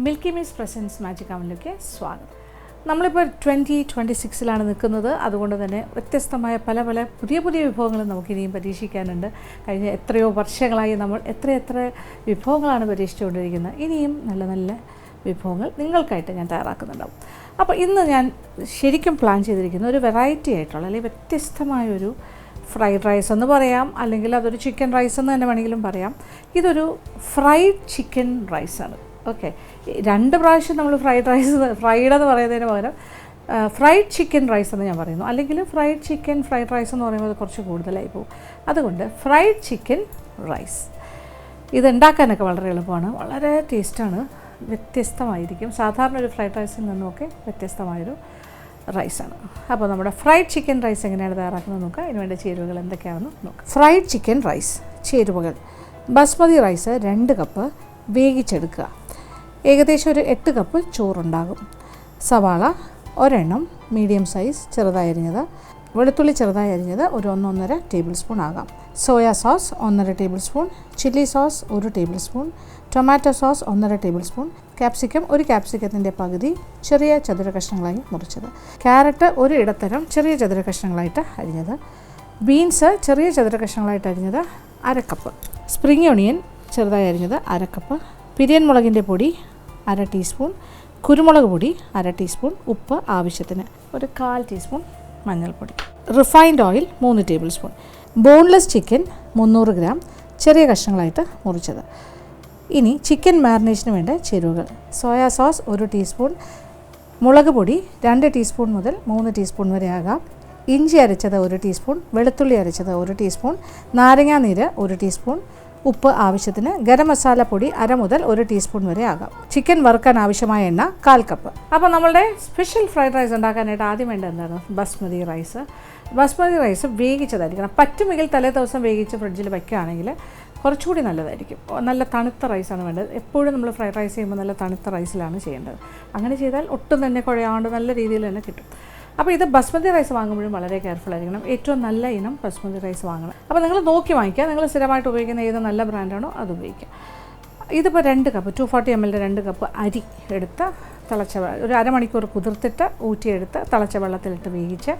Milky മീസ് presence magic അവനിലേക്ക് സ്വാഗതം. നമ്മളിപ്പോൾ 2026 നിൽക്കുന്നത്. അതുകൊണ്ട് തന്നെ വ്യത്യസ്തമായ പല പുതിയ വിഭവങ്ങളും നമുക്കിനിയും പരീക്ഷിക്കാനുണ്ട്. കഴിഞ്ഞ എത്രയോ വർഷങ്ങളായി നമ്മൾ എത്ര വിഭവങ്ങളാണ് പരീക്ഷിച്ചുകൊണ്ടിരിക്കുന്നത്. ഇനിയും നല്ല വിഭവങ്ങൾ നിങ്ങൾക്കായിട്ട് ഞാൻ തയ്യാറാക്കുന്നുണ്ടാവും. അപ്പോൾ ഇന്ന് ഞാൻ ശരിക്കും പ്ലാൻ ചെയ്തിരിക്കുന്ന ഒരു വെറൈറ്റി ആയിട്ടുള്ള അല്ലെങ്കിൽ വ്യത്യസ്തമായൊരു ഫ്രൈഡ് റൈസ് എന്ന് പറയാം, അല്ലെങ്കിൽ അതൊരു ചിക്കൻ റൈസ് എന്ന് തന്നെ വേണമെങ്കിലും പറയാം. ഇതൊരു ഫ്രൈഡ് ചിക്കൻ റൈസാണ്. ഓക്കെ, 2 പ്രാവശ്യം നമ്മൾ ഫ്രൈഡ് എന്ന് പറയുന്നതിന് പകരം ഫ്രൈഡ് ചിക്കൻ റൈസ് എന്ന് ഞാൻ പറയുന്നു, അല്ലെങ്കിൽ ഫ്രൈഡ് റൈസ് എന്ന് പറയുമ്പോൾ അത് കുറച്ച് കൂടുതലായി പോകും. അതുകൊണ്ട് ഫ്രൈഡ് ചിക്കൻ റൈസ് ഇതുണ്ടാക്കാനൊക്കെ വളരെ എളുപ്പമാണ്, വളരെ ടേസ്റ്റാണ്, വ്യത്യസ്തമായിരിക്കും. സാധാരണ ഒരു ഫ്രൈഡ് റൈസിൽ നിന്നുമൊക്കെ വ്യത്യസ്തമായൊരു റൈസാണ്. അപ്പോൾ നമ്മുടെ ഫ്രൈഡ് ചിക്കൻ റൈസ് എങ്ങനെയാണ് തയ്യാറാക്കുന്നത് നോക്കുക. ഇതിനുവേണ്ട ചേരുവകൾ എന്തൊക്കെയാണെന്ന് നോക്കാം. ഫ്രൈഡ് ചിക്കൻ റൈസ് ചേരുവകൾ: ബസ്മതി റൈസ് 2 കപ്പ് വേവിച്ചെടുക്കുക. ഏകദേശം ഒരു 8 കപ്പ് ചോറുണ്ടാകും. സവാള ഒരെണ്ണം മീഡിയം സൈസ് ചെറുതായി അരിഞ്ഞത്. വെളുത്തുള്ളി ചെറുതായി അരിഞ്ഞത് ഒരു 1-1.5 ടേബിൾ സ്പൂൺ ആകാം. Soya sauce 1.5 table spoon. Chilli sauce 1 table spoon. Tomato sauce 1.5 table spoon. Capsicum ഒരു ക്യാപ്സിക്കത്തിൻ്റെ പകുതി ചെറിയ ചതുര കഷ്ണങ്ങളായി മുറിച്ചത്. ക്യാരറ്റ് ഒരു ഇടത്തരം ചെറിയ ചതുര കഷ്ണങ്ങളായിട്ട് അരിഞ്ഞത്. ബീൻസ് ചെറിയ ചതുര കഷ്ണങ്ങളായിട്ട് അരിഞ്ഞത് 1/2 കപ്പ്. സ്പ്രിംഗ് ഒണിയൻ ചെറുതായി അരിഞ്ഞത് 1/2 കപ്പ്. പിരിയൻ മുളകിൻ്റെ പൊടി 1/2 ടീസ്പൂൺ. കുരുമുളക് പൊടി 1/2 ടീസ്പൂൺ. ഉപ്പ് ആവശ്യത്തിന്. ഒരു 1/4 ടീസ്പൂൺ മഞ്ഞൾപ്പൊടി. Refined oil 3 table spoon. Boneless chicken 300 gram ചെറിയ കഷ്ണങ്ങളായിട്ട് മുറിച്ചത്. ഇനി ചിക്കൻ മാരിനേഷന് വേണ്ട ചേരുവകൾ: സോയാ സോസ് 1 ടീസ്പൂൺ. മുളക് പൊടി 2 ടീസ്പൂൺ മുതൽ 3 ടീസ്പൂൺ വരെ ആകാം. ഇഞ്ചി അരച്ചത് 1 ടീസ്പൂൺ. വെളുത്തുള്ളി അരച്ചത് 1 ടീസ്പൂൺ. നാരങ്ങാനീര് 1 ടീസ്പൂൺ. ഉപ്പ് ആവശ്യത്തിന്. ഗരം മസാല പൊടി 1/2 മുതൽ 1 ടീസ്പൂൺ വരെ ആകാം. ചിക്കൻ വറുക്കാൻ ആവശ്യമായ എണ്ണ 1/4 കപ്പ്. അപ്പോൾ നമ്മളുടെ സ്പെഷ്യൽ ഫ്രൈഡ് റൈസ് ഉണ്ടാക്കാനായിട്ട് ആദ്യം വേണ്ട എന്താണ്? ബസ്മതി റൈസ് വേവിച്ചതായിരിക്കണം. പറ്റുമെങ്കിൽ തലേ ദിവസം വേവിച്ച് ഫ്രിഡ്ജിൽ വയ്ക്കുകയാണെങ്കിൽ കുറച്ചുകൂടി നല്ലതായിരിക്കും. നല്ല തണുത്ത റൈസാണ് വേണ്ടത്. എപ്പോഴും നമ്മൾ ഫ്രൈഡ് റൈസ് ചെയ്യുമ്പോൾ നല്ല തണുത്ത റൈസിലാണ് ചെയ്യേണ്ടത്. അങ്ങനെ ചെയ്താൽ ഒട്ടും തന്നെ കുഴയാണ്ട് നല്ല രീതിയിൽ തന്നെ കിട്ടും. അപ്പോൾ ഇത് ബസ്മതി റൈസ് വാങ്ങുമ്പോഴും വളരെ കെയർഫുൾ ആയിരിക്കണം. ഏറ്റവും നല്ല ഇനം ബസ്മതി റൈസ് വാങ്ങണം. അപ്പോൾ നിങ്ങൾ നോക്കി വാങ്ങിക്കുക. നിങ്ങൾ സ്ഥിരമായിട്ട് ഉപയോഗിക്കുന്ന ഏത് നല്ല ബ്രാൻഡാണോ അത് ഉപയോഗിക്കുക. ഇതിപ്പോൾ 2 കപ്പ് 240 ml 2 കപ്പ് അരി എടുത്ത് ഒരു അരമണിക്കൂർ കുതിർത്തിട്ട് ഊറ്റിയെടുത്ത് തിളച്ച വെള്ളത്തിലിട്ട് വേവിച്ച്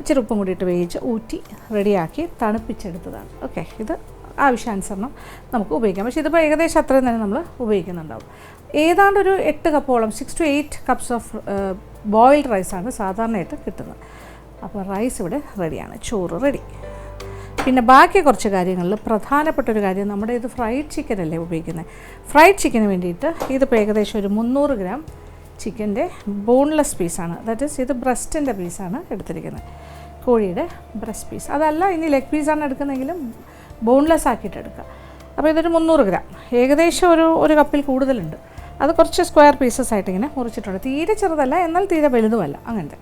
ഇച്ചിരി ഉപ്പും കൂടി ഇട്ട് വേവിച്ച് ഊറ്റി റെഡിയാക്കി തണുപ്പിച്ചെടുത്തതാണ്. ഓക്കെ, ഇത് ആവശ്യാനുസരണം നമുക്ക് ഉപയോഗിക്കാം. പക്ഷേ ഇതിപ്പോൾ ഏകദേശം അത്രയും തന്നെ നമ്മൾ ഉപയോഗിക്കുന്നുണ്ടാവും. ഏതാണ്ട് ഒരു 8 കപ്പോളം 6 to 8 കപ്സ് ഓഫ് ബോയിൽഡ് റൈസാണ് സാധാരണയായിട്ട് കിട്ടുന്നത്. അപ്പോൾ റൈസ് ഇവിടെ റെഡിയാണ്, ചോറ് റെഡി. പിന്നെ ബാക്കി കുറച്ച് കാര്യങ്ങളിൽ പ്രധാനപ്പെട്ടൊരു കാര്യം, നമ്മുടെ ഇത് ഫ്രൈഡ് ചിക്കൻ അല്ലേ ഉപയോഗിക്കുന്നത്. ഫ്രൈഡ് ചിക്കന് വേണ്ടിയിട്ട് ഇതിപ്പോൾ ഏകദേശം ഒരു 300 ഗ്രാം ചിക്കൻ്റെ ബോൺലെസ് പീസാണ്. ദാറ്റ് ഈസ് ഇത് ബ്രസ്റ്റിൻ്റെ പീസാണ് എടുത്തിരിക്കുന്നത്, കോഴിയുടെ ബ്രസ്റ്റ് പീസ്. അതല്ല ഇനി ലെഗ് പീസാണ് എടുക്കുന്നതെങ്കിലും ബോൺലെസ് ആക്കിയിട്ട് എടുക്കുക. അപ്പോൾ ഇതൊരു 300 ഗ്രാം, ഏകദേശം ഒരു കപ്പിൽ കൂടുതലുണ്ട്. അത് കുറച്ച് സ്ക്വയർ പീസസ് ആയിട്ട് ഇങ്ങനെ മുറിച്ചിട്ടുണ്ട്. തീരെ ചെറുതല്ല, എന്നാൽ തീരെ വലുതുമല്ല, അങ്ങനത്തെ.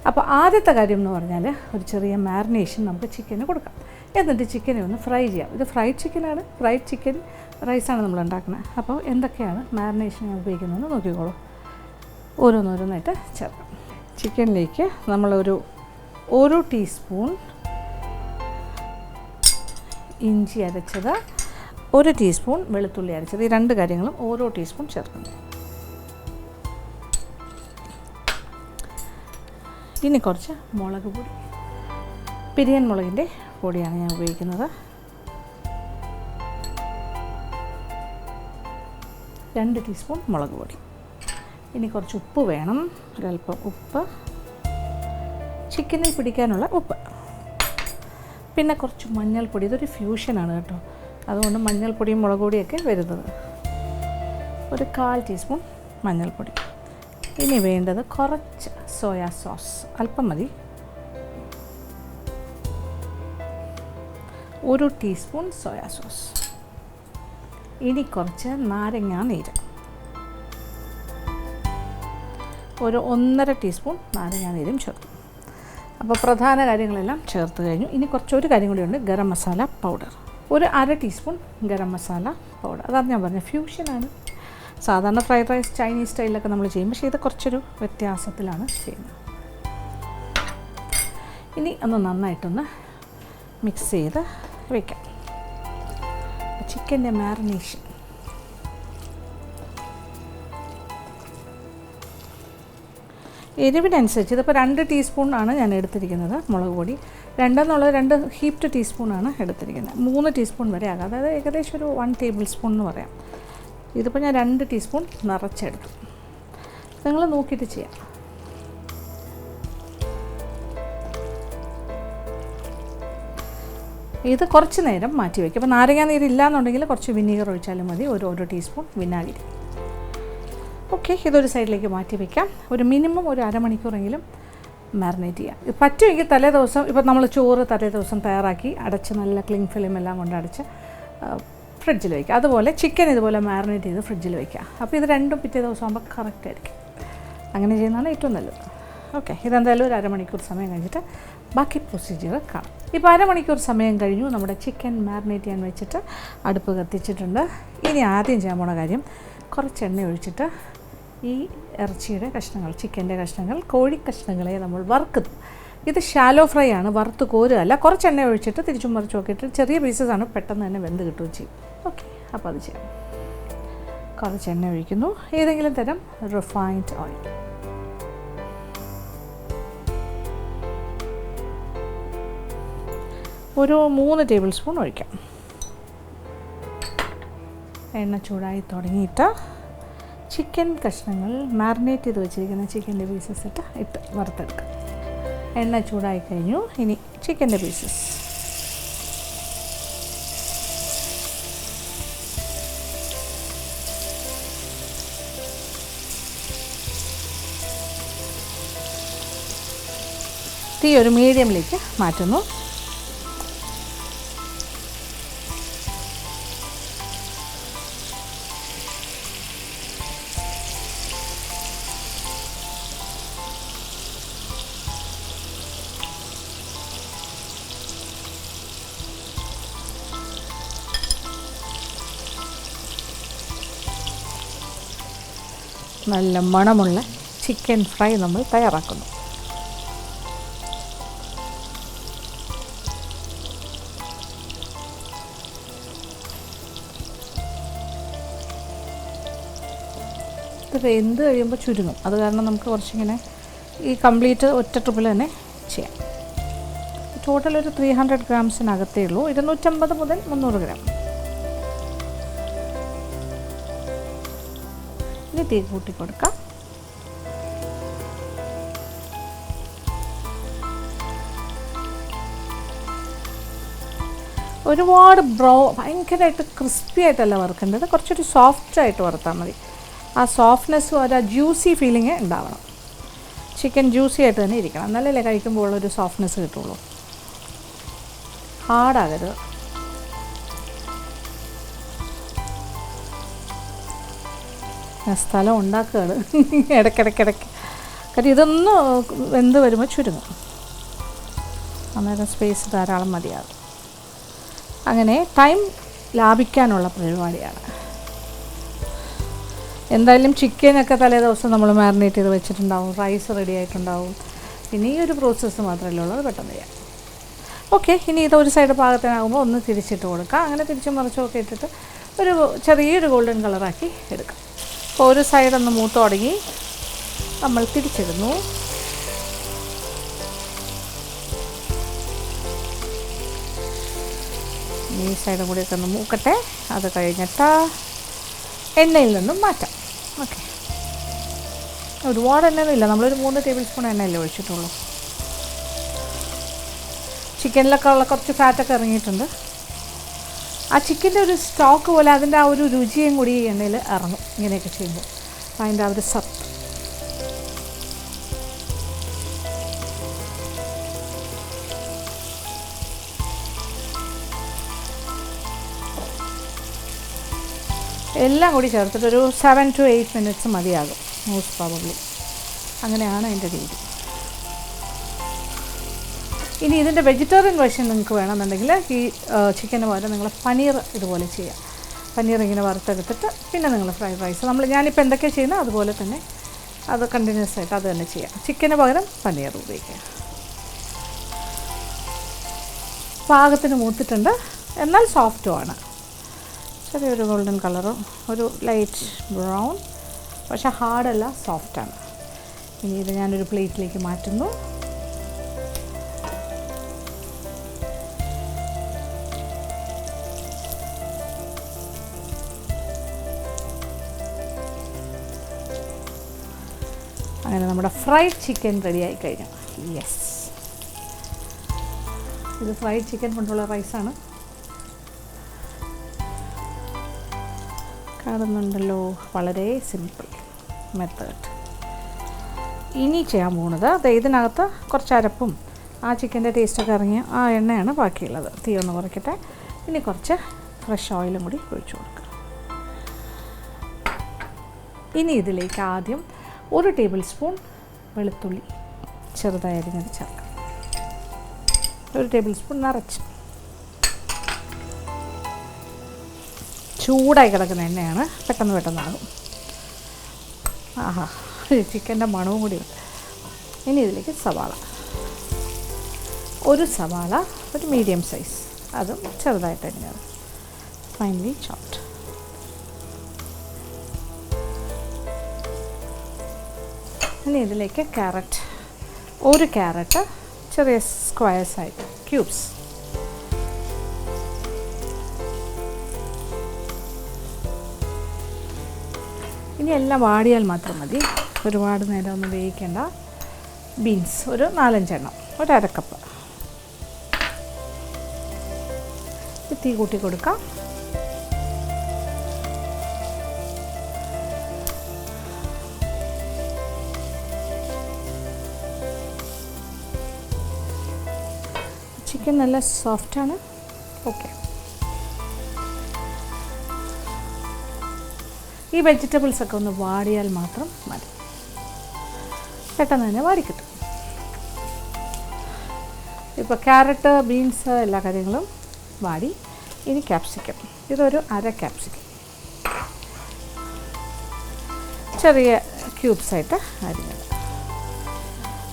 അപ്പോൾ ആദ്യത്തെ കാര്യം എന്ന് പറഞ്ഞാൽ ഒരു ചെറിയ മാരിനേഷൻ നമുക്ക് ചിക്കന് കൊടുക്കാം. എന്നിട്ട് ചിക്കനെ ഒന്ന് ഫ്രൈ ചെയ്യാം. ഇത് ഫ്രൈഡ് ചിക്കനാണ്, ഫ്രൈഡ് ചിക്കൻ റൈസാണ് നമ്മൾ ഉണ്ടാക്കുന്നത്. അപ്പോൾ എന്തൊക്കെയാണ് മാരിനേഷൻ ഞാൻ ഉപയോഗിക്കുന്നതെന്ന് നോക്കിക്കോളൂ. ഓരോന്നായിട്ട് ചേർക്കാം. ചിക്കനിലേക്ക് നമ്മളൊരു 1 ടീസ്പൂൺ ഇഞ്ചി അരച്ചത്, 1 ടീസ്പൂൺ വെളുത്തുള്ളി അരച്ചത്, ഈ 2 കാര്യങ്ങളും ഓരോ ടീസ്പൂൺ ചേർക്കുന്നു. ഇനി കുറച്ച് മുളക് പൊടി, പിരിയൻ മുളകിൻ്റെ പൊടിയാണ് ഞാൻ ഉപയോഗിക്കുന്നത്. 2 ടീസ്പൂൺ മുളക് പൊടി. ഇനി കുറച്ച് ഉപ്പ് വേണം, ഒരല്പം ഉപ്പ്, ചിക്കനിൽ പിടിക്കാനുള്ള ഉപ്പ്. പിന്നെ കുറച്ച് മഞ്ഞൾപ്പൊടി. ഇതൊരു ഫ്യൂഷനാണ് കേട്ടോ, അതുകൊണ്ട് മഞ്ഞൾപ്പൊടിയും മുളക് പൊടിയൊക്കെ വരുന്നത്. ഒരു 1/4 ടീസ്പൂൺ മഞ്ഞൾപ്പൊടി. ഇനി വേണ്ടത് കുറച്ച് സോയാ സോസ്, അല്പം മതി. 1 ടീസ്പൂൺ സോയാ സോസ്. ഇനി കുറച്ച് നാരങ്ങാനീര്, ഒരു 1.5 ടീസ്പൂൺ നാരങ്ങാനീരും ചേർക്കും. അപ്പോൾ പ്രധാന കാര്യങ്ങളെല്ലാം ചേർത്ത് കഴിഞ്ഞു. ഇനി ഒരു കാര്യം കൂടിയുണ്ട്, ഗരം മസാല പൗഡർ, ഒരു 1/2 ടീസ്പൂൺ ഗരം മസാല പൗഡർ. അതാണ് ഞാൻ പറഞ്ഞത്, ഫ്യൂഷനാണ്. സാധാരണ ഫ്രൈഡ് റൈസ് ചൈനീസ് സ്റ്റൈലിലൊക്കെ നമ്മൾ ചെയ്യും, പക്ഷേ ഇത് കുറച്ചൊരു വ്യത്യാസത്തിലാണ് ചെയ്യുന്നത്. ഇനി ഒന്ന് നന്നായിട്ടൊന്ന് മിക്സ് ചെയ്ത് വയ്ക്കാം. ചിക്കൻ്റെ മാരിനേഷൻ എരിവിനനുസരിച്ച് ഇതിപ്പോൾ 2 ടീസ്പൂണാണ് ഞാൻ എടുത്തിരിക്കുന്നത് മുളക് പൊടി. 2 ഹീപ്ഡ് ടീസ്പൂണാണ് എടുത്തിരിക്കുന്നത്. 3 ടീസ്പൂൺ വരെ ആകാം, അതായത് ഏകദേശം ഒരു 1 ടേബിൾ സ്പൂൺ എന്ന് പറയാം. ഇതിപ്പോൾ ഞാൻ 2 ടീസ്പൂൺ നിറച്ചെടുത്തു. നിങ്ങൾ നോക്കിയിട്ട് ചെയ്യാം. ഇത് കുറച്ച് നേരം മാറ്റി വയ്ക്കും. അപ്പോൾ നാരങ്ങ നീരില്ല എന്നുണ്ടെങ്കിൽ കുറച്ച് വിനീഗർ ഒഴിച്ചാലും മതി, ഒരു ടീസ്പൂൺ വിനാഗിരി. ഓക്കെ, ഇതൊരു സൈഡിലേക്ക് മാറ്റി വയ്ക്കാം. ഒരു മിനിമം ഒരു അരമണിക്കൂറെങ്കിലും മാരിനേറ്റ് ചെയ്യാം. പറ്റുമെങ്കിൽ തലേ ദിവസം, ഇപ്പോൾ നമ്മൾ ചോറ് തലേ ദിവസം തയ്യാറാക്കി അടച്ച് നല്ല ക്ലിങ് ഫിലിം എല്ലാം കൊണ്ട് അടച്ച് ഫ്രിഡ്ജിൽ വയ്ക്കുക. അതുപോലെ ചിക്കൻ ഇതുപോലെ മാരിനേറ്റ് ചെയ്ത് ഫ്രിഡ്ജിൽ വയ്ക്കുക. അപ്പോൾ ഇത് രണ്ടും പിറ്റേ ദിവസം ആകുമ്പോൾ കറക്റ്റ് ആയിരിക്കും. അങ്ങനെ ചെയ്യുന്നതാണ് ഏറ്റവും നല്ലത്. ഓക്കെ, ഇതെന്തായാലും ഒരു അരമണിക്കൂർ സമയം കഴിഞ്ഞിട്ട് ബാക്കി പ്രൊസീജിയർ കാണാം. ഇപ്പോൾ അരമണിക്കൂർ സമയം കഴിഞ്ഞു. നമ്മുടെ ചിക്കൻ മാരിനേറ്റ് ചെയ്യാൻ വെച്ചിട്ട് അടുപ്പ് കത്തിച്ചിട്ടുണ്ട്. ഇനി ആദ്യം ചെയ്യാൻ പോണ കാര്യം, കുറച്ച് എണ്ണ ഒഴിച്ചിട്ട് ഈ ഇറച്ചിയുടെ കഷ്ണങ്ങൾ, ചിക്കൻ്റെ കഷ്ണങ്ങൾ, കോഴി കഷ്ണങ്ങളെ നമ്മൾ വറുക്കുന്നു. ഇത് ഷാലോ ഫ്രൈ ആണ്, വറുത്ത് കോരുകയല്ല. കുറച്ച് എണ്ണ ഒഴിച്ചിട്ട് തിരിച്ചും മറിച്ചും ഒക്കെ ഇട്ട് ചെറിയ പീസസാണ്, പെട്ടെന്ന് തന്നെ വെന്ത് കിട്ടുകയും ചെയ്യും. ഓക്കെ, അപ്പോൾ അത് ചെയ്യാം. കുറച്ച് എണ്ണ ഒഴിക്കുന്നു, ഏതെങ്കിലും തരം റിഫൈൻഡ് ഓയിൽ. ഒരു 3 ടേബിൾ സ്പൂൺ ഒഴിക്കാം. എണ്ണ ചൂടായി തുടങ്ങിയിട്ട് ചിക്കൻ കഷ്ണങ്ങൾ, മാരിനേറ്റ് ചെയ്ത് വെച്ചിരിക്കുന്ന ചിക്കൻ്റെ പീസസ് ഇട്ട് വറുത്തെടുക്കാം. എണ്ണ ചൂടായി കഴിഞ്ഞു. ഇനി ചിക്കൻ്റെ പീസസ് തീ ഒരു മീഡിയമിലേക്ക് മാറ്റുന്നു. നല്ല മണമുള്ള ചിക്കൻ ഫ്രൈ നമ്മൾ തയ്യാറാക്കുന്നു. ഇത് വെന്ത് കഴിയുമ്പോൾ ചുരുങ്ങും. അത് കാരണം നമുക്ക് കുറച്ചിങ്ങനെ ഈ കംപ്ലീറ്റ് ഒറ്റ ട്രിപ്പിൽ തന്നെ ചെയ്യാം. ടോട്ടൽ ഒരു 300 ഗ്രാംസിനകത്തേ ഉള്ളൂ. 250 മുതൽ 300 ഗ്രാം. ഇനി തീ കൂട്ടി കൊടുക്കാം. ഒരുപാട് ഭയങ്കരമായിട്ട് ക്രിസ്പി ആയിട്ടല്ല വറുക്കേണ്ടത്, കുറച്ചൊരു സോഫ്റ്റായിട്ട് വറുത്താൽ മതി. ആ സോഫ്റ്റ്നെസ്സും ഒരു ജ്യൂസി ഫീലിംഗ് ഉണ്ടാവണം. ചിക്കൻ ജ്യൂസി ആയിട്ട് തന്നെ ഇരിക്കണം, എന്നാലല്ലേ കഴിക്കുമ്പോൾ ഉള്ളൊരു സോഫ്റ്റ്നെസ് കിട്ടുള്ളൂ. ഹാർഡാകരുത്. സ്ഥലം ഉണ്ടാക്കുകയാണ് ഇടയ്ക്കിടയ്ക്ക്. കാര്യം ഇതൊന്ന് വെന്ത് വരുമ്പോൾ ചുരുങ്ങും, അന്നേരം സ്പേസ് ധാരാളം മതിയാകും. അങ്ങനെ ടൈം ലാഭിക്കാനുള്ള പരിപാടിയാണ്. എന്തായാലും ചിക്കനൊക്കെ തലേ ദിവസം നമ്മൾ മാരിനേറ്റ് ചെയ്ത് വെച്ചിട്ടുണ്ടാവും, റൈസ് റെഡി ആയിട്ടുണ്ടാവും. ഇനി ഈ ഒരു പ്രോസസ്സ് മാത്രമല്ലേ ഉള്ളൂ, അത് പെട്ടെന്ന് ചെയ്യാം. ഓക്കെ, ഇനി ഇത് ഒരു സൈഡ് പാകത്തിനാകുമ്പോൾ ഒന്ന് തിരിച്ചിട്ട് കൊടുക്കുക. അങ്ങനെ തിരിച്ചും മറിച്ചും ഒക്കെ ഇട്ടിട്ട് ഒരു ചെറിയൊരു ഗോൾഡൻ കളറാക്കി എടുക്കാം. അപ്പോൾ ഒരു സൈഡൊന്ന് മൂത്ത് തുടങ്ങി നമ്മൾ തിരിച്ചിടുന്നു. ഈ സൈഡും കൂടിയൊക്കെ ഒന്ന് മൂക്കട്ടെ. അത് കഴിഞ്ഞിട്ട് എണ്ണയിൽ നിന്നും മാറ്റാം. ഓക്കെ, ഒരുപാട് എണ്ണയൊന്നുമില്ല, നമ്മളൊരു 3 ടേബിൾ സ്പൂൺ എണ്ണയല്ലേ ഒഴിച്ചിട്ടുള്ളൂ. ചിക്കനിലൊക്കെ ഉള്ള കുറച്ച് ഫാറ്റൊക്കെ ഇറങ്ങിയിട്ടുണ്ട്. ആ ചിക്കൻ്റെ ഒരു സ്റ്റോക്ക് പോലെ അതിൻ്റെ ആ ഒരു രുചിയും കൂടി ഈ എണ്ണയിൽ ഇറങ്ങും ഇങ്ങനെയൊക്കെ ചെയ്യുമ്പോൾ. അതിൻ്റെ ആ ഒരു സത്ത്. എല്ലാം കൂടി ചേർത്തിട്ടൊരു 7 to 8 മിനിറ്റ്സ് മതിയാകും മോസ്റ്റ് പ്രോബബ്ലി. അങ്ങനെയാണ് അതിൻ്റെ രീതി. ഇനി ഇതിൻ്റെ വെജിറ്റേറിയൻ വേർഷൻ നിങ്ങൾക്ക് വേണമെന്നുണ്ടെങ്കിൽ ഈ ചിക്കന് പകരം നിങ്ങൾ പനീർ ഇതുപോലെ ചെയ്യാം. പനീർ ഇങ്ങനെ വറുത്തെടുത്തിട്ട് പിന്നെ നിങ്ങൾ ഫ്രൈഡ് റൈസ് ഞാനിപ്പോൾ എന്തൊക്കെയാണ് ചെയ്യുന്നത് അതുപോലെ തന്നെ അത് കണ്ടിന്യൂസ് ആയിട്ട് അത് തന്നെ ചെയ്യാം. ചിക്കന് പകരം പനീർ ഉപയോഗിക്കുക. പാകത്തിന് മൂത്തിട്ടുണ്ട്, എന്നാൽ സോഫ്റ്റുമാണ്. ചെറിയൊരു ഗോൾഡൻ കളറും ഒരു ലൈറ്റ് ബ്രൗൺ, പക്ഷേ ഹാർഡല്ല, സോഫ്റ്റാണ്. ഇനി ഇത് ഞാനൊരു പ്ലേറ്റിലേക്ക് മാറ്റുന്നു. അങ്ങനെ നമ്മുടെ ഫ്രൈഡ് ചിക്കൻ റെഡിയായി കഴിഞ്ഞു. യെസ്, ഇത് ഫ്രൈഡ് ചിക്കൻ കൊണ്ടുള്ള റൈസാണ്. കാണുന്നുണ്ടല്ലോ, വളരെ സിമ്പിൾ മെത്തേഡ്. ഇനി ചെയ്യാൻ പോകുന്നത് ഇതിനകത്ത് കുറച്ച് അരപ്പും ആ ചിക്കൻ്റെ ടേസ്റ്റൊക്കെ ഇറങ്ങിയ ആ എണ്ണയാണ് ബാക്കിയുള്ളത്. തീ ഒന്ന് കുറയ്ക്കട്ടെ. ഇനി കുറച്ച് ഫ്രഷ് ഓയിലും കൂടി ഒഴിച്ചു കൊടുക്കുക. ഇനി ഇതിലേക്ക് ആദ്യം 1 ടേബിൾ സ്പൂൺ വെളുത്തുള്ളി ചെറുതായി അരിഞ്ഞത് ചേർക്കാം. 1 ടേബിൾ സ്പൂൺ നിറച്ച്. ചൂടായി കിടക്കുന്ന എണ്ണയാണ്, പെട്ടെന്നാകും. ആഹാ, ചിക്കൻ്റെ മണവും കൂടി ഉണ്ട്. ഇനി ഇതിലേക്ക് സവാള, 1 സവാള, ഒരു മീഡിയം സൈസ്, അതും ചെറുതായിട്ട് അരിഞ്ഞത്, ഫൈനലി ചോപ്ഡ്. ഇനി ഇതിലേക്ക് ക്യാരറ്റ്, 1 ക്യാരറ്റ് ചെറിയ സ്ക്വയർസായിട്ട് ക്യൂബ്സ്. ഇനി എല്ലാം വാടിയാൽ മാത്രം മതി, ഒരുപാട് നേരം ഒന്നും വേവിക്കേണ്ട. ബീൻസ് ഒരു 4-5 എണ്ണം, 1/2 കപ്പ്. തീ കൂട്ടി കൊടുക്കാം. ചിക്കൻ നല്ല സോഫ്റ്റാണ്. ഓക്കെ, ഈ വെജിറ്റബിൾസൊക്കെ ഒന്ന് വാടിയാൽ മാത്രം മതി, പെട്ടെന്ന് തന്നെ വാടിക്കിട്ടും. ഇപ്പോൾ ക്യാരറ്റ്, ബീൻസ് എല്ലാ കാര്യങ്ങളും വാടി. ഇനി ക്യാപ്സിക്കം, ഇതൊരു 1/2 ക്യാപ്സിക്കം ചെറിയ ക്യൂബ്സായിട്ട് അരിഞ്ഞത്.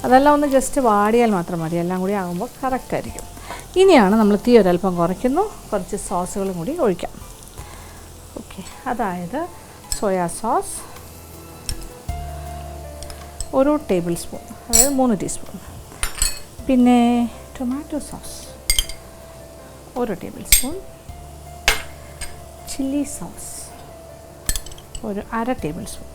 അതെല്ലാം ഒന്ന് ജസ്റ്റ് വാടിയാൽ മാത്രം മതി, എല്ലാം കൂടി ആകുമ്പോൾ കറക്റ്റായിരിക്കും. ഇനിയാണ് നമ്മൾ തീ ഒരല്പം കുറയ്ക്കുന്നു, കുറച്ച് സോസുകളും കൂടി ഒഴിക്കാം. ഓക്കെ, അതായത് സോയാ സോസ് 1 ടേബിൾ സ്പൂൺ, അതായത് 3 ടീസ്പൂൺ. പിന്നെ tomato sauce 1 table spoon. Chilli sauce 1/2 table spoon.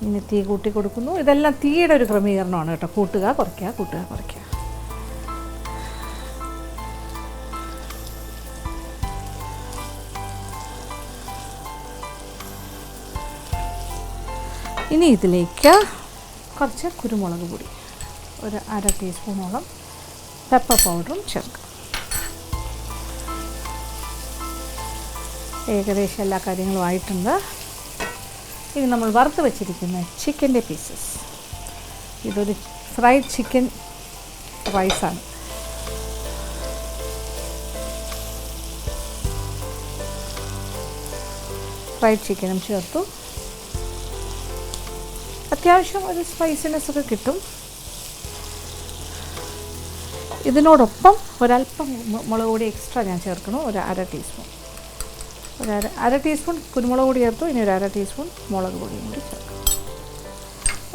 ഇനി തീ കൂട്ടി കൊടുക്കുന്നു. ഇതെല്ലാം തീയുടെ ഒരു ക്രമീകരണമാണ് കേട്ടോ, കൂട്ടുക കുറയ്ക്കുക. ഇനി ഇതിലേക്ക് കുറച്ച് കുരുമുളക് പൊടി, 1/2 ടീസ്പൂണോളം പെപ്പർ പൗഡറും ചേർക്കുക. ഏകദേശം എല്ലാ കാര്യങ്ങളും ആയിട്ടുണ്ട്. ഇനി നമ്മൾ വറുത്ത് വെച്ചിരിക്കുന്ന ചിക്കൻ്റെ പീസസ്, ഇതൊരു ഫ്രൈഡ് ചിക്കൻ റൈസാണ്. ഫ്രൈഡ് ചിക്കനും ചേർത്തു. അത്യാവശ്യം ഒരു സ്പൈസിനെസ് ഒക്കെ കിട്ടും. ഇതിനോടൊപ്പം ഒരല്പം മുളക് പൊടി എക്സ്ട്രാ ഞാൻ ചേർക്കണം, 1/2 ടീസ്പൂൺ. 1/2 ടീസ്പൂൺ കുരുമുളക് പൊടി ചേർത്തു. ഇനി 1/2 ടീസ്പൂൺ മുളക് പൊടിയും കൂടി ചേർക്കും.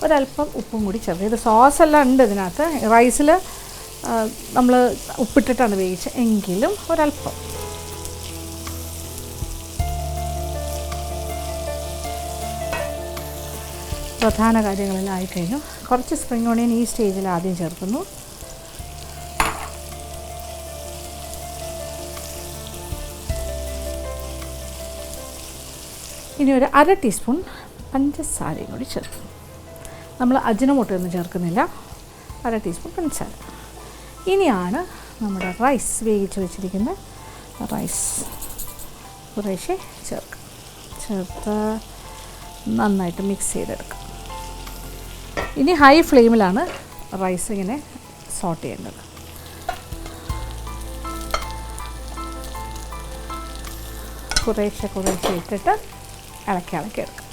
ഒരല്പം ഉപ്പും കൂടി ചേർക്കും. ഇത് സോസെല്ലാം ഉണ്ട് ഇതിനകത്ത്, റൈസിൽ നമ്മൾ ഉപ്പിട്ടിട്ടാണ് വേവിച്ചത്, എങ്കിലും ഒരല്പം. പ്രധാന കാര്യങ്ങളെല്ലാം ആയിക്കഴിഞ്ഞു. കുറച്ച് സ്പ്രിംഗ് ഓണിയൻ ഈ സ്റ്റേജിൽ ആദ്യം ചേർക്കുന്നു. ഇനി 1/2 ടീസ്പൂൺ പഞ്ചസാരയും കൂടി ചേർക്കും. നമ്മൾ അജിനോമോട്ടൊന്നും ചേർക്കുന്നില്ല, 1/2 ടീസ്പൂൺ പഞ്ചസാര. ഇനിയാണ് നമ്മുടെ റൈസ്, വേവിച്ച് വെച്ചിരിക്കുന്ന റൈസ് കുറേശ്ശെ ചേർത്ത് നന്നായിട്ട് മിക്സ് ചെയ്തെടുക്കുക. ഇനി ഹൈ ഫ്ലെയിമിലാണ് റൈസ് ഇങ്ങനെ സോട്ട് ചെയ്യേണ്ടത്. കുറേശ്ശെ ഇട്ടിട്ട് ഇളക്കി എടുക്കുക.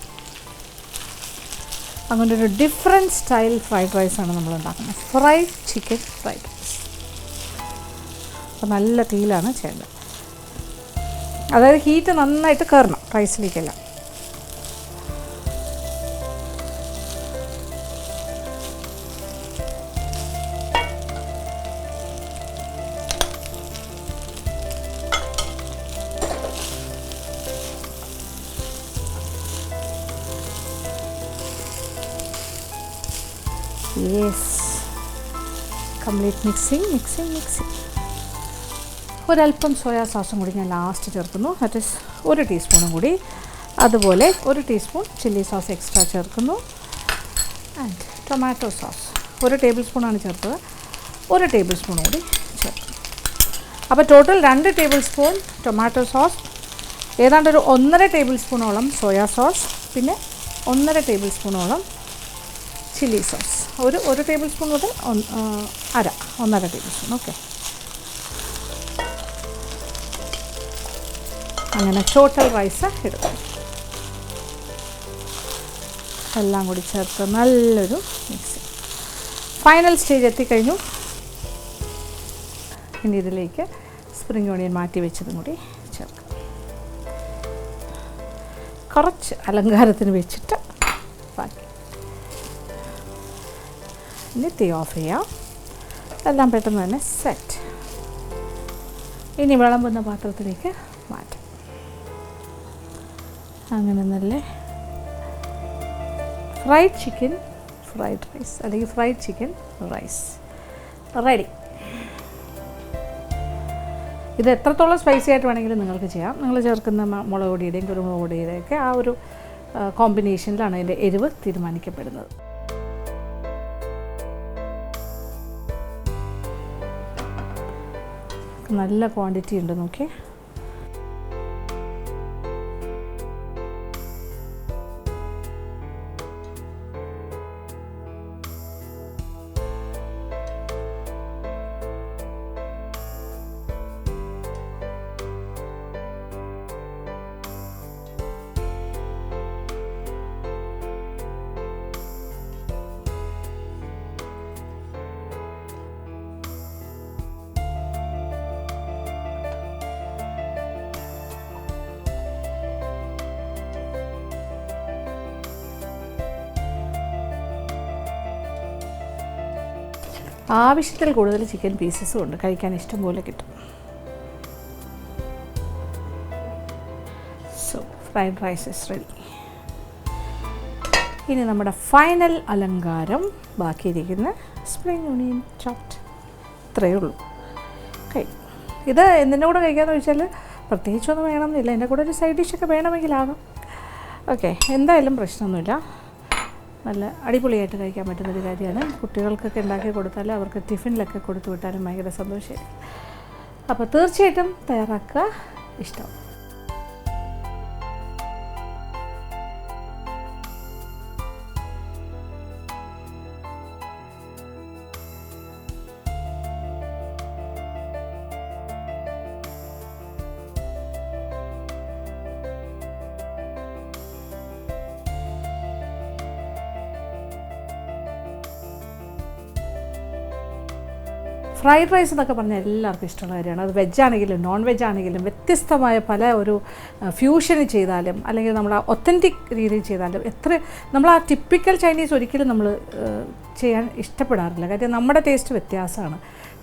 അങ്ങനെ ഒരു ഡിഫറെൻറ്റ് സ്റ്റൈൽ ഫ്രൈഡ് റൈസാണ് നമ്മൾ ഉണ്ടാക്കുന്നത്, ഫ്രൈഡ് ചിക്കൻ ഫ്രൈഡ് റൈസ്. അപ്പോൾ നല്ല തീയിലാണ് ചെയ്യേണ്ടത്, അതായത് ഹീറ്റ് നന്നായിട്ട് കയറണം റൈസിലേക്കെല്ലാം. Yes, complete mixing. ഒരല്പം സോയാ സോസും കൂടി ഞാൻ ലാസ്റ്റ് ചേർക്കുന്നു. ദാറ്റ് ഈസ് 1 ടീസ്പൂണും കൂടി. അതുപോലെ 1 ടീസ്പൂൺ ചില്ലി സോസ് എക്സ്ട്രാ ചേർക്കുന്നു. ആൻഡ് ടൊമാറ്റോ സോസ് 1 ടേബിൾ സ്പൂണാണ് ചേർത്തത്, 1 ടേബിൾ സ്പൂൺ കൂടി ചേർക്കും. അപ്പോൾ total 2 table spoon tomato sauce, ഏതാണ്ട് ഒരു 1.5 ടേബിൾ സ്പൂണോളം സോയാ സോസ്, പിന്നെ 1.5 ടേബിൾ സ്പൂണോളം ചില്ലി സോസ്. ഒരു ടേബിൾ സ്പൂൺ മുതൽ 1.5 ടേബിൾ സ്പൂൺ. ഓക്കെ, അങ്ങനെ ടോട്ടൽ റൈസ് എടുക്കും. എല്ലാം കൂടി ചേർത്ത് നല്ലൊരു മിക്സ്. ഫൈനൽ സ്റ്റേജ് എത്തിക്കഴിഞ്ഞു. ഇനി ഇതിലേക്ക് സ്പ്രിംഗ് ഓണിയൻ മാറ്റി വെച്ചതും കൂടി ചേർക്കാം. കുറച്ച് അലങ്കാരത്തിന് വെച്ചിട്ട് ബാക്കി. ഇനി തീ ഓഫ് ചെയ്യാം. എല്ലാം പെട്ടെന്ന് തന്നെ സെറ്റ്. ഇനി വിളമ്പുന്ന പാത്രത്തിലേക്ക് മാറ്റാം. അങ്ങനെ നല്ല ഫ്രൈഡ് ചിക്കൻ ഫ്രൈഡ് റൈസ് അല്ലെങ്കിൽ ഫ്രൈഡ് ചിക്കൻ റൈസ് റെഡി. ഇത് എത്രത്തോളം സ്പൈസി ആയിട്ട് വേണമെങ്കിലും നിങ്ങൾക്ക് ചെയ്യാം. നിങ്ങൾ ചേർക്കുന്ന മുളക് പൊടിയുടെയും കുരുമുളക് പൊടിയുടെയും ഒക്കെ ആ ഒരു കോമ്പിനേഷനിലാണ് അതിൻ്റെ എരിവ് തീരുമാനിക്കപ്പെടുന്നത്. നല്ല ക്വാണ്ടിറ്റി ഉണ്ട് നോക്കിയേ. ആവശ്യത്തിൽ കൂടുതൽ ചിക്കൻ പീസസും ഉണ്ട്, കഴിക്കാൻ ഇഷ്ടം പോലെ കിട്ടും. So fried rice is ready. ഇനി നമ്മുടെ ഫൈനൽ അലങ്കാരം ബാക്കിയിരിക്കുന്ന സ്പ്രിംഗ് ഓണിയൻ ചോപ്ഡ്. ഇത്രയേ ഉള്ളൂ. ഇത് എന്തിൻ്റെ കൂടെ കഴിക്കാമെന്ന് വെച്ചാൽ പ്രത്യേകിച്ചൊന്നും വേണമെന്നില്ല. എൻ്റെ കൂടെ ഒരു സൈഡ് ഡിഷൊക്കെ വേണമെങ്കിലാകാം. ഓക്കെ, എന്തായാലും പ്രശ്നമൊന്നുമില്ല. നല്ല അടിപൊളിയായിട്ട് കഴിക്കാൻ പറ്റുന്നൊരു കാര്യമാണ്. കുട്ടികൾക്കൊക്കെ ഉണ്ടാക്കി കൊടുത്താൽ അവർക്ക് ടിഫിനിലൊക്കെ കൊടുത്തു വിട്ടാലും ഭയങ്കര സന്തോഷമായിരിക്കും. അപ്പോൾ തീർച്ചയായിട്ടും തയ്യാറാക്കുക, ഇഷ്ടം. ഫ്രൈഡ് റൈസ് എന്നൊക്കെ പറഞ്ഞാൽ എല്ലാവർക്കും ഇഷ്ടമുള്ള കാര്യമാണ്. അത് വെജാണെങ്കിലും നോൺ വെജ് ആണെങ്കിലും വ്യത്യസ്തമായ പല ഒരു ഫ്യൂഷന് ചെയ്താലും അല്ലെങ്കിൽ നമ്മൾ ആ ഒത്തൻറ്റിക് രീതിയിൽ ചെയ്താലും നമ്മൾ ആ ടിപ്പിക്കൽ ചൈനീസ് ഒരിക്കലും നമ്മൾ ചെയ്യാൻ ഇഷ്ടപ്പെടാറില്ല. കാര്യം നമ്മുടെ ടേസ്റ്റ് വ്യത്യാസമാണ്.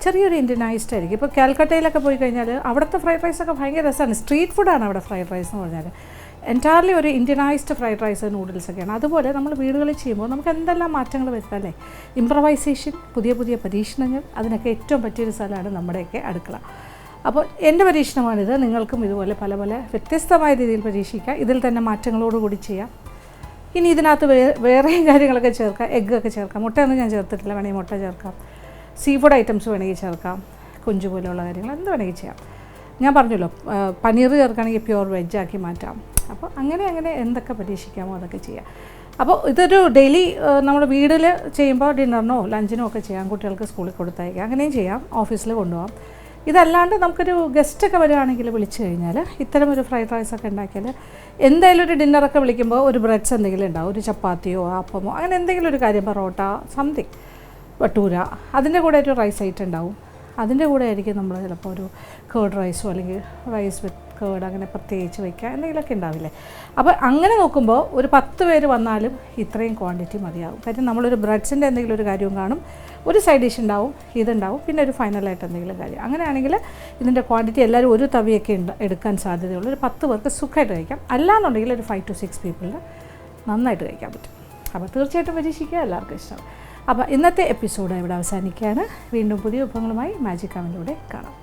ചെറിയൊരു ഇന്ത്യനൈസ്ഡ് ആയിരിക്കും. ഇപ്പോൾ കാൽക്കട്ടയിലൊക്കെ പോയി കഴിഞ്ഞാൽ അവിടുത്തെ ഫ്രൈഡ് റൈസൊക്കെ ഭയങ്കര രസമാണ്. സ്ട്രീറ്റ് ഫുഡാണ് അവിടെ ഫ്രൈഡ് റൈസ് എന്ന് പറഞ്ഞാൽ. എൻറ്റയർലി ഒരു ഇന്ത്യനൈസ്ഡ് ഫ്രൈഡ് റൈസ് നൂഡിൽസൊക്കെയാണ്. അതുപോലെ നമ്മൾ വീടുകളിൽ ചെയ്യുമ്പോൾ നമുക്ക് എന്തെല്ലാം മാറ്റങ്ങൾ വരുത്താം അല്ലേ? ഇംപ്രവൈസേഷൻ, പുതിയ പുതിയ പരീക്ഷണങ്ങൾ, അതിനൊക്കെ ഏറ്റവും പറ്റിയൊരു സ്ഥലമാണ് നമ്മുടെയൊക്കെ അടുക്കള. അപ്പോൾ എൻ്റെ പരീക്ഷണമാണിത്. നിങ്ങൾക്കും ഇതുപോലെ പല പല വ്യത്യസ്തമായ രീതിയിൽ പരീക്ഷിക്കാം. ഇതിൽ തന്നെ മാറ്റങ്ങളോടുകൂടി ചെയ്യാം. ഇനി ഇതിനകത്ത് വേറെയും കാര്യങ്ങളൊക്കെ ചേർക്കാം. എഗ്ഗൊക്കെ ചേർക്കാം. മുട്ടയൊന്നും ഞാൻ ചേർത്തിട്ടില്ല, വേണമെങ്കിൽ മുട്ട ചേർക്കാം. സീ ഫുഡ് ഐറ്റംസ് വേണമെങ്കിൽ ചേർക്കാം. കൊഞ്ച് പോലെയുള്ള കാര്യങ്ങൾ എന്ത് വേണമെങ്കിൽ ചെയ്യാം. ഞാൻ പറഞ്ഞല്ലോ, പനീർ ചേർക്കുകയാണെങ്കിൽ പ്യുവർ വെജാക്കി മാറ്റാം. അപ്പോൾ അങ്ങനെ എന്തൊക്കെ പരീക്ഷിക്കാമോ അതൊക്കെ ചെയ്യാം. അപ്പോൾ ഇതൊരു ഡെയിലി നമ്മുടെ വീട്ടിൽ ചെയ്യുമ്പോൾ ഡിന്നറിനോ ലഞ്ചിനോ ഒക്കെ ചെയ്യാം. കുട്ടികൾക്ക് സ്കൂളിൽ കൊടുത്തയക്കാം, അങ്ങനെയും ചെയ്യാം. ഓഫീസിൽ കൊണ്ടുപോകാം. ഇതല്ലാണ്ട് നമുക്കൊരു ഗസ്റ്റൊക്കെ വരികയാണെങ്കിൽ വിളിച്ചു കഴിഞ്ഞാൽ ഇത്തരം ഒരു ഫ്രൈഡ് റൈസൊക്കെ ഉണ്ടാക്കിയാൽ എന്തായാലും ഒരു ഡിന്നറൊക്കെ വിളിക്കുമ്പോൾ ഒരു ബ്രെഡ്സ് എന്തെങ്കിലും ഉണ്ടാവും, ഒരു ചപ്പാത്തിയോ അപ്പമോ അങ്ങനെ എന്തെങ്കിലും ഒരു കാര്യം, പൊറോട്ട സംതിങ്, ഭട്ടൂര, അതിൻ്റെ കൂടെ ഒരു റൈസ് ഐറ്റം ഉണ്ടാവും. അതിൻ്റെ കൂടെ ആയിരിക്കും നമ്മൾ ചിലപ്പോൾ ഒരു കേർഡ് റൈസോ അല്ലെങ്കിൽ റൈസ് വിത്ത് കേർഡ് അങ്ങനെ പ്രത്യേകിച്ച് വയ്ക്കുക, എന്തെങ്കിലുമൊക്കെ ഉണ്ടാവില്ലേ. അപ്പോൾ അങ്ങനെ നോക്കുമ്പോൾ ഒരു 10 പേര് വന്നാലും ഇത്രയും ക്വാണ്ടിറ്റി മതിയാവും. കാര്യം നമ്മളൊരു ബ്രെഡ്സിൻ്റെ എന്തെങ്കിലും ഒരു കാര്യവും കാണും, ഒരു സൈഡ് ഡിഷ് ഉണ്ടാവും, ഇതുണ്ടാവും, പിന്നെ ഒരു ഫൈനലായിട്ട് എന്തെങ്കിലും കാര്യം. അങ്ങനെയാണെങ്കിൽ ഇതിൻ്റെ ക്വാണ്ടിറ്റി എല്ലാവരും ഒരു തവിയൊക്കെ എടുക്കാൻ സാധ്യതയുള്ളൂ. ഒരു 10 പേർക്ക് സുഖമായിട്ട് കഴിക്കാം. അല്ലാന്നുണ്ടെങ്കിൽ ഒരു 5 to 6 പീപ്പിളിന് നന്നായിട്ട് കഴിക്കാൻ പറ്റും. അപ്പോൾ തീർച്ചയായിട്ടും പരീക്ഷിക്കുക, എല്ലാവർക്കും ഇഷ്ടമാണ്. അപ്പോൾ ഇന്നത്തെ എപ്പിസോഡ് ഇവിടെ അവസാനിക്കുകയാണ്. വീണ്ടും പുതിയ വിഭവങ്ങളുമായി മാജിക് അവനിലൂടെ കാണാം.